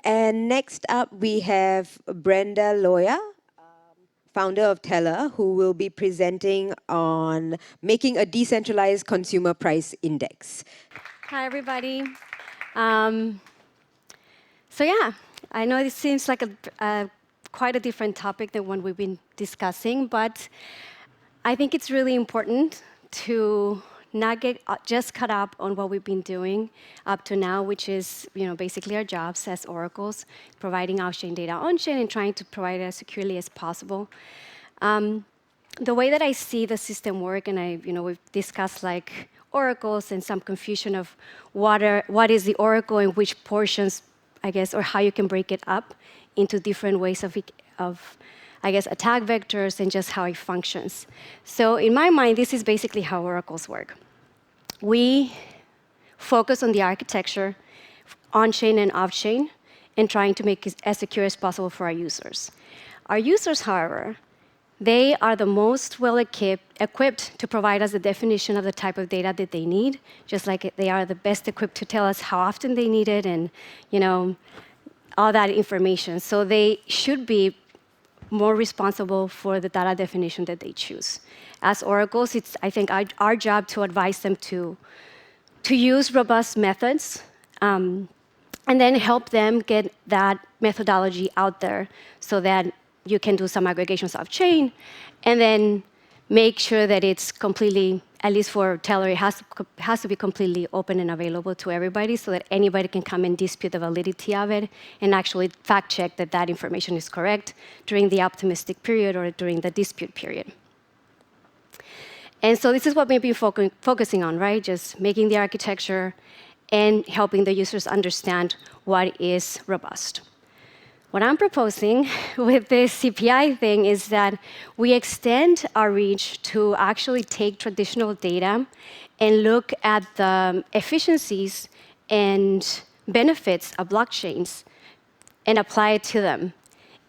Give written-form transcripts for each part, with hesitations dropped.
And next up, we have Brenda Loya, founder of Teller, who will be presenting on making a decentralized consumer price index. Hi, everybody. Um, so yeah, I know this seems like quite a different topic than one we've been discussing, but I think it's really important to not get just caught up on what we've been doing up to now, which is basically our jobs as oracles, providing off-chain data on-chain and trying to provide it as securely as possible. The way that I see the system work, and we've discussed like oracles and some confusion of what is the oracle and which portions, I guess, or how you can break it up into different ways of I guess, attack vectors and just how it functions. So in my mind, this is basically how oracles work. We focus on the architecture, on-chain and off-chain, and trying to make it as secure as possible for our users. Our users, however, they are the most well-equipped to provide us the definition of the type of data that they need, just like they are the best equipped to tell us how often they need it and all that information. So they should be more responsible for the data definition that they choose. As oracles, it's, I think, our job to advise them to use robust methods and then help them get that methodology out there so that you can do some aggregations off-chain and then make sure that it's completely, at least for Teller, it has to be completely open and available to everybody so that anybody can come and dispute the validity of it and actually fact check that that information is correct during the optimistic period or during the dispute period. And so this is what we've been focusing on, right? Just making the architecture and helping the users understand what is robust. What I'm proposing with this CPI thing is that we extend our reach to actually take traditional data and look at the efficiencies and benefits of blockchains and apply it to them.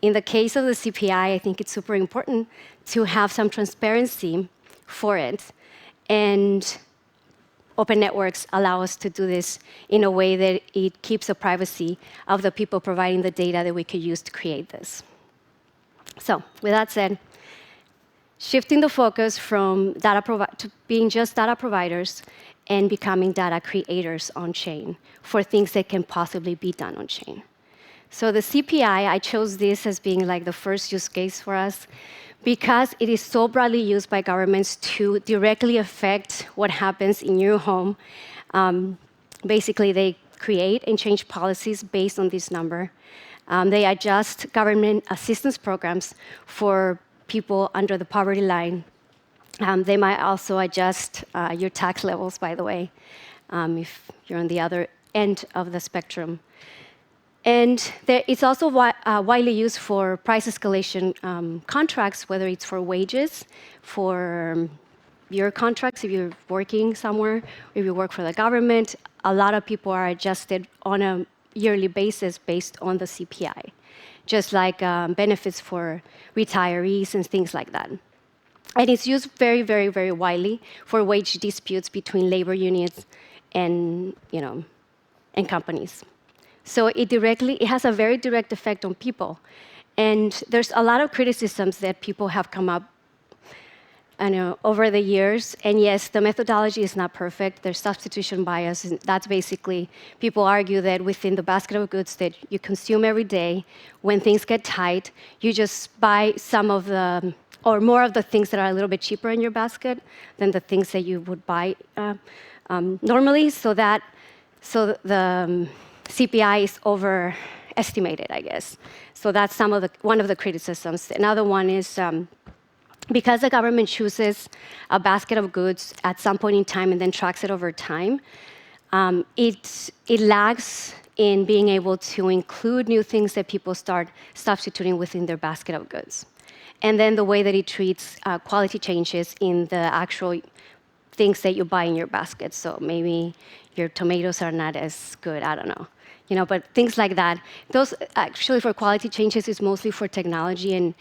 In the case of the CPI, I think it's super important to have some transparency for it. And open networks allow us to do this in a way that it keeps the privacy of the people providing the data that we could use to create this. So with that said, shifting the focus from to being just data providers and becoming data creators on-chain for things that can possibly be done on-chain. So the CPI, I chose this as being like the first use case for us because it is so broadly used by governments to directly affect what happens in your home. Basically, they create and change policies based on this number. They adjust government assistance programs for people under the poverty line. They might also adjust your tax levels, by the way, if you're on the other end of the spectrum. And it's also widely used for price escalation contracts, whether it's for wages, for your contracts, if you're working somewhere, if you work for the government. A lot of people are adjusted on a yearly basis based on the CPI, just like benefits for retirees and things like that. And it's used very, very, very widely for wage disputes between labor unions and, and companies. So it has a very direct effect on people. And there's a lot of criticisms that people have come up over the years. And yes, the methodology is not perfect. There's substitution bias. And that's basically, people argue that within the basket of goods that you consume every day, when things get tight, you just buy some of the, or more of the things that are a little bit cheaper in your basket than the things that you would buy normally. So the CPI is overestimated, I guess. So that's one of the criticisms. Another one is because the government chooses a basket of goods at some point in time and then tracks it over time, it lags in being able to include new things that people start substituting within their basket of goods. And then the way that it treats quality changes in the actual things that you buy in your basket. So maybe your tomatoes are not as good, I don't know. But things like that. Those actually for quality changes is mostly for technology, and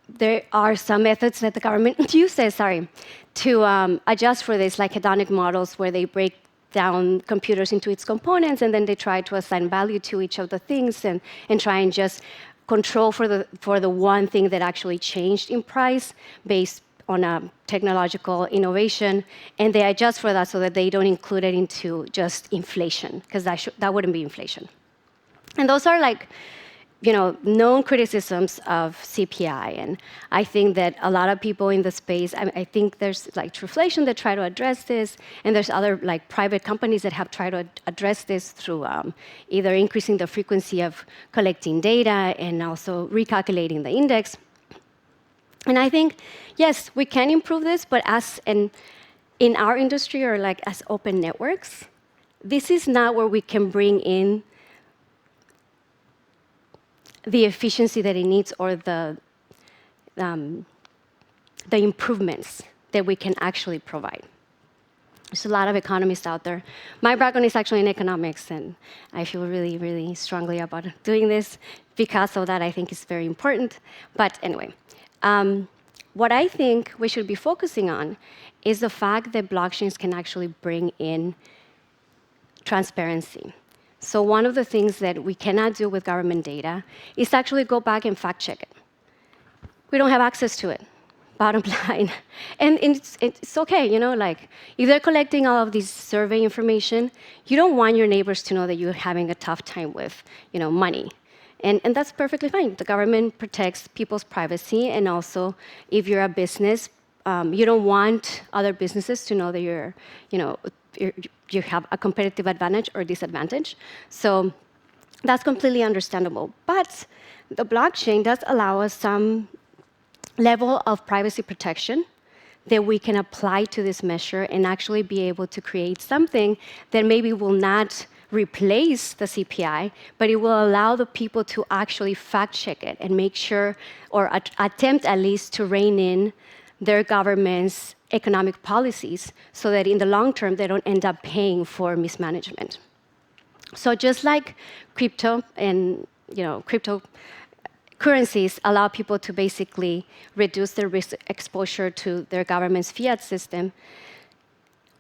there are some methods that the government uses, to adjust for this, like hedonic models, where they break down computers into its components, and then they try to assign value to each of the things and try and just control for the one thing that actually changed in price based on a technological innovation, and they adjust for that so that they don't include it into just inflation, because that wouldn't be inflation. And those are like, known criticisms of CPI. And I think that a lot of people in the space, I think there's like Truflation that try to address this, and there's other like private companies that have tried to address this through either increasing the frequency of collecting data and also recalculating the index. And I think, yes, we can improve this, but in our industry or like as open networks, this is not where we can bring in the efficiency that it needs or the improvements that we can actually provide. There's a lot of economists out there. My background is actually in economics, and I feel really, really strongly about doing this. Because of that, I think it's very important. But anyway, what I think we should be focusing on is the fact that blockchains can actually bring in transparency. So one of the things that we cannot do with government data is actually go back and fact check it. We don't have access to it, bottom line. And it's okay, like if they're collecting all of this survey information, you don't want your neighbors to know that you're having a tough time with, money. And that's perfectly fine. The government protects people's privacy, and also if you're a business, you don't want other businesses to know that you have a competitive advantage or disadvantage. So that's completely understandable. But the blockchain does allow us some level of privacy protection that we can apply to this measure and actually be able to create something that maybe will not replace the CPI, but it will allow the people to actually fact check it and make sure, or attempt at least to rein in their government's economic policies so that in the long term they don't end up paying for mismanagement. So just like crypto and cryptocurrencies allow people to basically reduce their risk exposure to their government's fiat system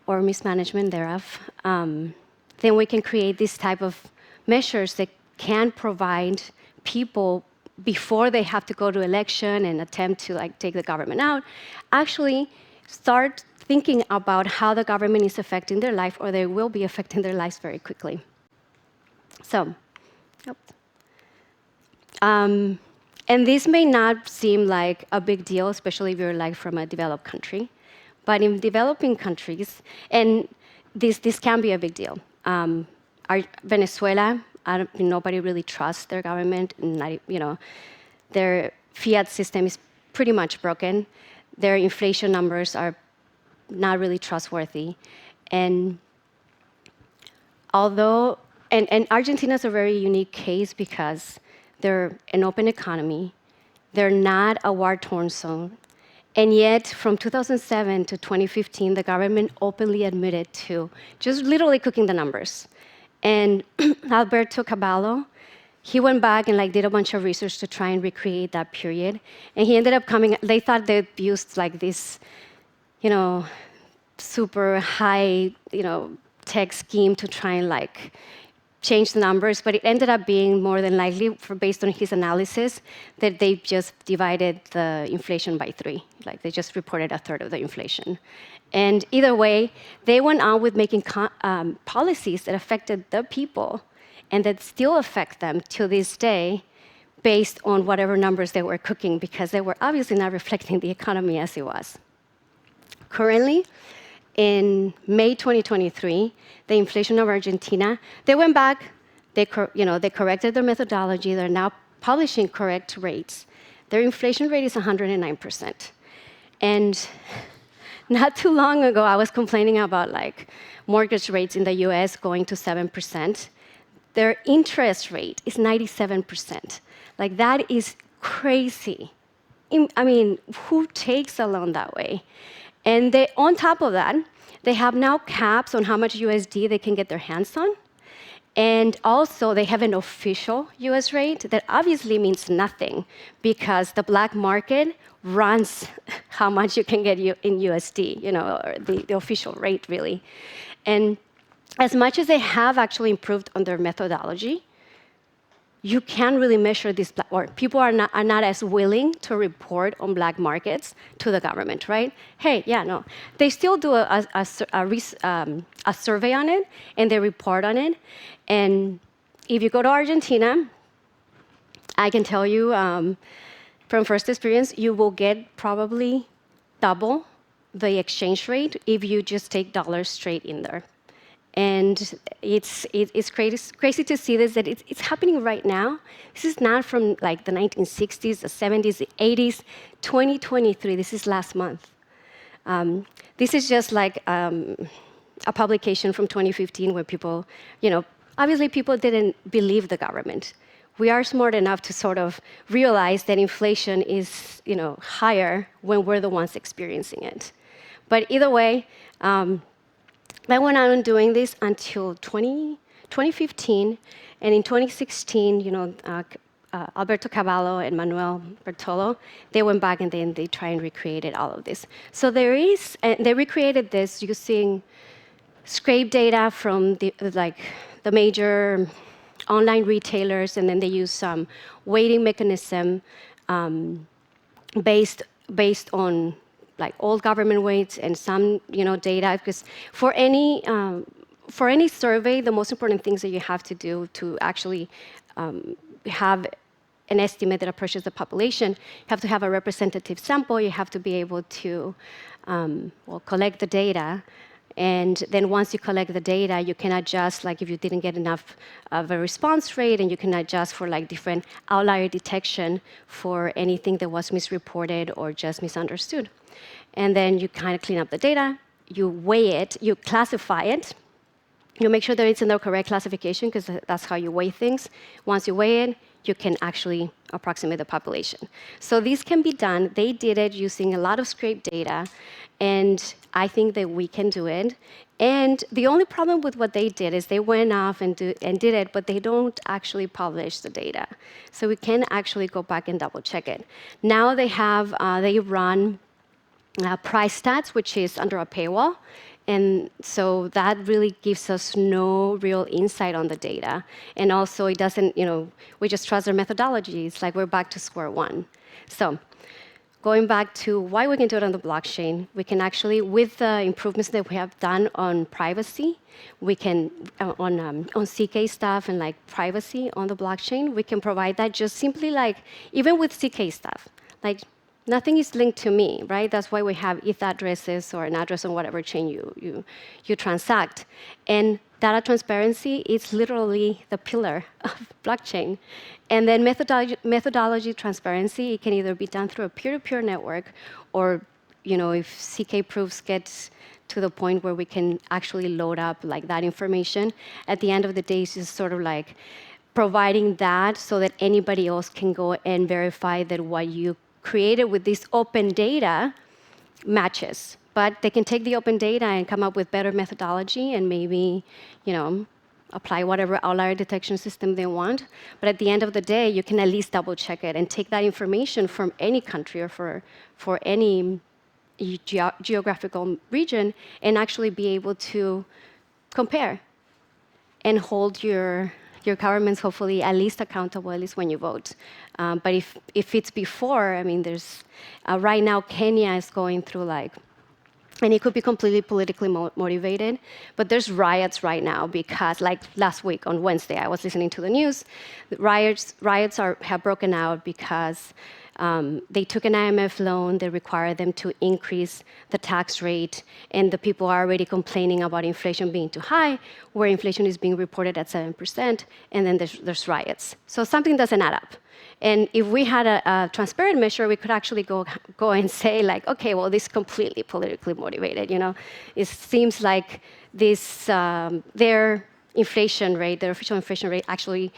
or mismanagement thereof, then we can create this type of measures that can provide people, before they have to go to election and attempt to take the government out, actually start thinking about how the government is affecting their life, or they will be affecting their lives very quickly. So, and this may not seem like a big deal, especially if you're from a developed country, but in developing countries, and this can be a big deal. Venezuela, nobody really trusts their government. Their fiat system is pretty much broken. Their inflation numbers are not really trustworthy. And Argentina is a very unique case because they're an open economy. They're not a war-torn zone. And yet, from 2007 to 2015, the government openly admitted to just literally cooking the numbers. And Alberto Caballo, he went back and did a bunch of research to try and recreate that period. And he ended up they thought they used this, super high, tech scheme to try and change the numbers, but it ended up being more than likely, based on his analysis, that they just divided the inflation by 3. They just reported a third of the inflation. And either way, they went on with making policies that affected the people and that still affect them to this day based on whatever numbers they were cooking, because they were obviously not reflecting the economy as it was. Currently, in May 2023, the inflation of Argentina, they went back, they corrected their methodology, they're now publishing correct rates. Their inflation rate is 109%. And not too long ago, I was complaining about mortgage rates in the US going to 7%. Their interest rate is 97%. That is crazy. I mean, who takes a loan that way? And on top of that, they have now caps on how much USD they can get their hands on. And also, they have an official US rate that obviously means nothing, because the black market runs how much you can get in USD, or the official rate, really. And as much as they have actually improved on their methodology, you can't really measure this, or people are not as willing to report on black markets to the government, right? Hey, yeah, no. They still do a survey on it, and they report on it. And if you go to Argentina, I can tell you from first experience, you will get probably double the exchange rate if you just take dollars straight in there. And it's crazy to see this, that it's happening right now. This is not from like the 1960s, the 70s, the 80s, 2023. This is last month. This is just like a publication from 2015 where people, obviously people didn't believe the government. We are smart enough to sort of realize that inflation is, higher when we're the ones experiencing it. But either way, I went on doing this until 2015, and in 2016, Alberto Cavallo and Manuel Bertolo, they went back and then they try and recreated all of this. So they recreated this using scrape data from the major online retailers, and then they use some weighting mechanism based on like old government weights and some data, because for any survey, the most important things that you have to do to actually have an estimate that approaches the population, you have to have a representative sample, you have to be able to collect the data. And then once you collect the data, you can adjust, like if you didn't get enough of a response rate, and you can adjust for like different outlier detection for anything that was misreported or just misunderstood. And then you kind of clean up the data, you weigh it, you classify it, you make sure that it's in the correct classification, because that's how you weigh things. Once you weigh it, you can actually approximate the population. So these can be done. They did it using a lot of scraped data, and I think that we can do it. And the only problem with what they did is they went off and did it, but they don't actually publish the data. So we can actually go back and double check it. Now they run price stats, which is under a paywall. And so that really gives us no real insight on the data. And also it doesn't, we just trust their methodology. It's like we're back to square one. So going back to why we can do it on the blockchain, we can actually, with the improvements that we have done on privacy, we can, on CK stuff and like privacy on the blockchain, we can provide that just simply like, even with CK stuff, like nothing is linked to me, right? That's why we have ETH addresses or an address on whatever chain you transact. And data transparency is literally the pillar of blockchain. And then methodology transparency, it can either be done through a peer-to-peer network, or if CK proofs gets to the point where we can actually load up like that information, at the end of the day, it's just sort of like providing that so that anybody else can go and verify that what you created with this open data matches. But they can take the open data and come up with better methodology and maybe, apply whatever outlier detection system they want. But at the end of the day, you can at least double check it and take that information from any country or for any geographical region and actually be able to compare and hold your governments hopefully at least accountable, at least when you vote. But if it's before, I mean, there's right now Kenya is going through and it could be completely politically motivated, but there's riots right now because, like last week on Wednesday, I was listening to the news. Riots have broken out because they took an IMF loan that required them to increase the tax rate, and the people are already complaining about inflation being too high, where inflation is being reported at 7%, and then there's riots. So something doesn't add up. And if we had a transparent measure, we could actually go and say, like, okay, well, this is completely politically motivated. It seems like this their inflation rate, their official inflation rate, actually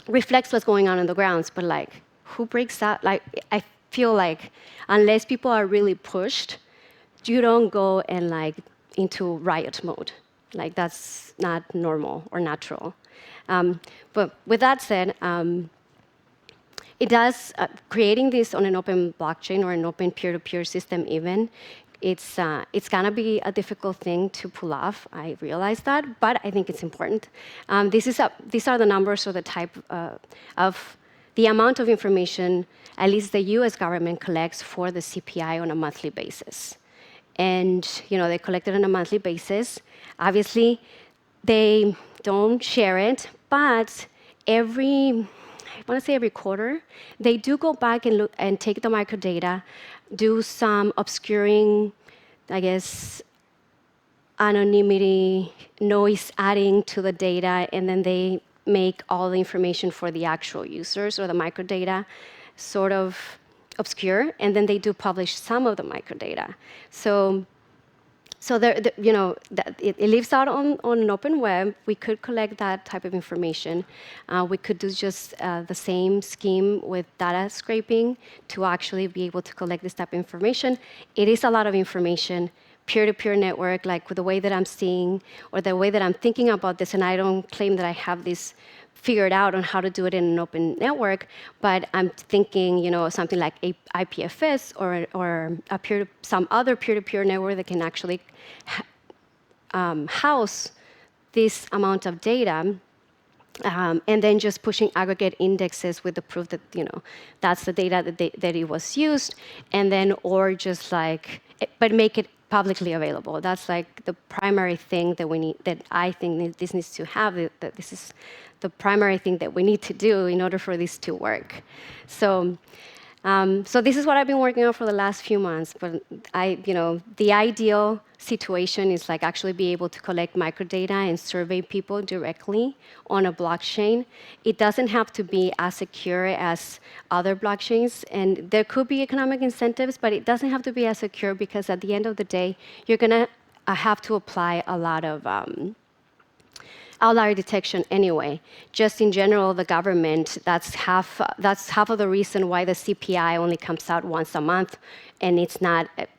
reflects what's going on the grounds. But like, who breaks that? Like, I feel like unless people are really pushed, you don't go and like into riot mode. Like, that's not normal or natural. But with that said, it does, creating this on an open blockchain or an open peer-to-peer system even, It's gonna be a difficult thing to pull off. I realize that, but I think it's important. These are the numbers or the type of the amount of information at least the U.S. government collects for the CPI on a monthly basis. And they collect it on a monthly basis. Obviously, they don't share it, but I want to say every quarter, they do go back and look and take the microdata, do some obscuring, I guess, anonymity, noise adding to the data, and then they make all the information for the actual users or the microdata sort of obscure, and then they do publish some of the microdata. So it lives out on an open web. We could collect that type of information. We could do just the same scheme with data scraping to actually be able to collect this type of information. It is a lot of information. Peer-to-peer network, like with the way that I'm seeing or the way that I'm thinking about this, and I don't claim that I have this figured out on how to do it in an open network, but I'm thinking, something like IPFS or some other peer-to-peer network that can actually house this amount of data, and then just pushing aggregate indexes with the proof that that's the data that it was used, and then or just but make it publicly available. That's like the primary thing that we need. That I think this needs to have. That this is the primary thing that we need to do in order for this to work. So this is what I've been working on for the last few months. But the ideal situation is actually be able to collect microdata and survey people directly on a blockchain. It doesn't have to be as secure as other blockchains, and there could be economic incentives, but it doesn't have to be as secure because at the end of the day, you're gonna have to apply a lot of outlier detection anyway. Just in general, the government, that's half of the reason why the CPI only comes out once a month, and it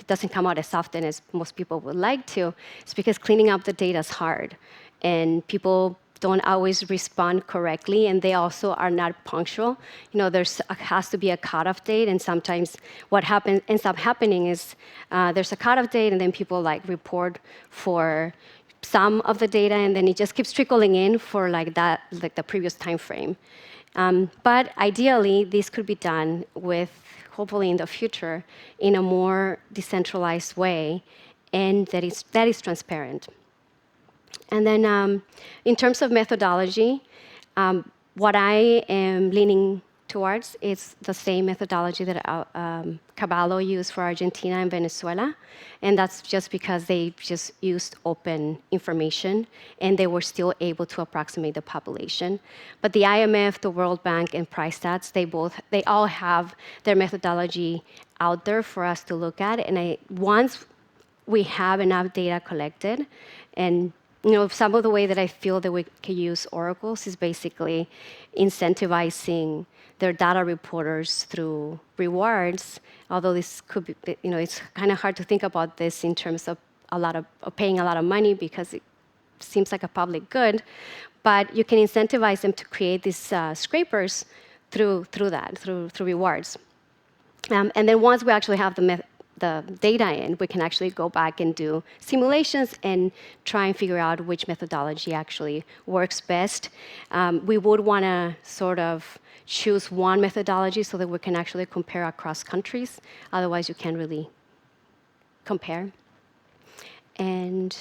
doesn't come out as often as most people would like to. It's because cleaning up the data is hard, and people don't always respond correctly, and they also are not punctual. Has to be a cutoff date, and sometimes what ends up happening is there's a cutoff date, and then people report for some of the data, and then it just keeps trickling in for the previous time frame. But ideally, this could be done with, hopefully in the future, in a more decentralized way, and that is transparent. And then in terms of methodology, what I am leaning towards is the same methodology that Caballo used for Argentina and Venezuela. And that's just because they just used open information and they were still able to approximate the population. But the IMF, the World Bank, and PriceStats, they all have their methodology out there for us to look at. And once we have enough data collected, and some of the way that I feel that we can use oracles is basically incentivizing their data reporters through rewards. Although this could be, it's kind of hard to think about this in terms of paying a lot of money because it seems like a public good. But you can incentivize them to create these scrapers through rewards. And then once we actually have the data in, we can actually go back and do simulations and try and figure out which methodology actually works best. We would want to sort of choose one methodology so that we can actually compare across countries. Otherwise, you can't really compare. And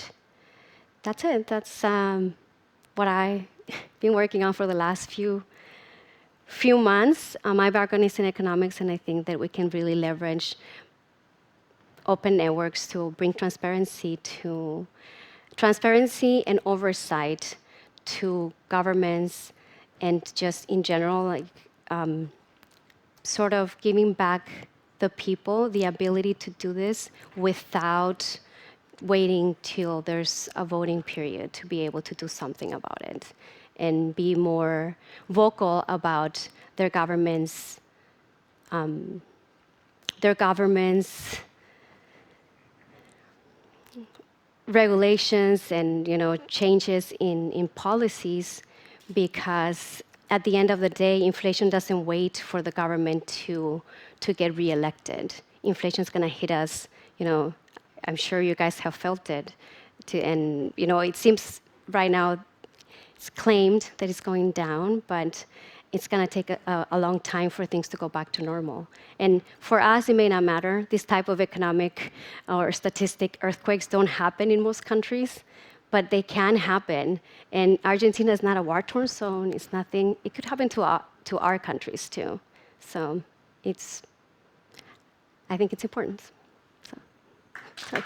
that's it. That's what I've been working on for the last few months. My background is in economics, and I think that we can really leverage open networks to bring transparency and oversight to governments, and just in general, sort of giving back the people the ability to do this without waiting till there's a voting period to be able to do something about it, and be more vocal about their government's regulations and changes in policies, because at the end of the day, inflation doesn't wait for the government to get reelected. Inflation is going to hit us, I'm sure you guys have felt it. And it seems right now it's claimed that it's going down, but it's going to take a long time for things to go back to normal. And for us, it may not matter. This type of economic or statistic earthquakes don't happen in most countries, but they can happen. And Argentina is not a war-torn zone. It's nothing. It could happen to our countries too. So I think it's important. So.